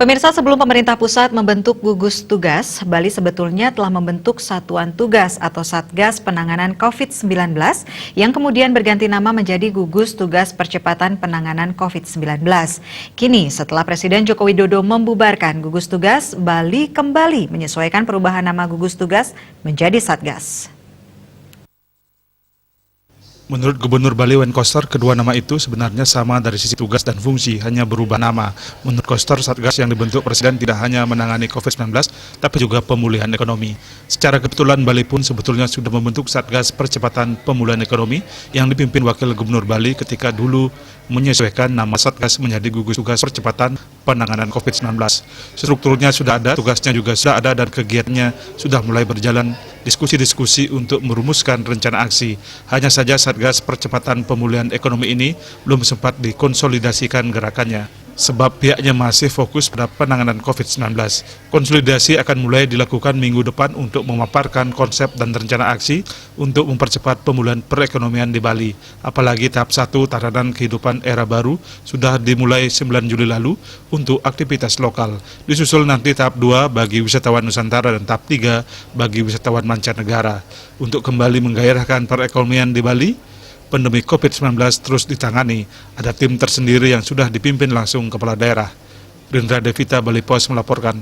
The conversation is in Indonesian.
Pemirsa, sebelum pemerintah pusat membentuk gugus tugas, Bali sebetulnya telah membentuk Satuan Tugas atau Satgas Penanganan COVID-19 yang kemudian berganti nama menjadi Gugus Tugas Percepatan Penanganan COVID-19. Kini, setelah Presiden Joko Widodo membubarkan gugus tugas, Bali kembali menyesuaikan perubahan nama gugus tugas menjadi Satgas. Menurut Gubernur Bali Wayne Koster, kedua nama itu sebenarnya sama dari sisi tugas dan fungsi, hanya berubah nama. Menurut Koster, Satgas yang dibentuk Presiden tidak hanya menangani COVID-19, tapi juga pemulihan ekonomi. Secara kebetulan, Bali pun sebetulnya sudah membentuk Satgas Percepatan Pemulihan Ekonomi yang dipimpin Wakil Gubernur Bali ketika dulu menyesuaikan nama Satgas menjadi Gugus Tugas Percepatan Penanganan COVID-19. Strukturnya sudah ada, tugasnya juga sudah ada, dan kegiatannya sudah mulai berjalan diskusi-diskusi untuk merumuskan rencana aksi. Hanya saja Satgas Percepatan Pemulihan Ekonomi ini belum sempat dikonsolidasikan gerakannya, sebab pihaknya masih fokus pada penanganan COVID-19. Konsolidasi akan mulai dilakukan minggu depan untuk memaparkan konsep dan rencana aksi untuk mempercepat pemulihan perekonomian di Bali. Apalagi tahap 1 tatanan kehidupan era baru sudah dimulai 9 Juli lalu untuk aktivitas lokal. Disusul nanti tahap 2 bagi wisatawan Nusantara dan tahap 3 bagi wisatawan mancanegara. Untuk kembali menggairahkan perekonomian di Bali, pandemi COVID-19 terus ditangani. Ada tim tersendiri yang sudah dipimpin langsung kepala daerah. Rindra Devita, Bali Pos melaporkan.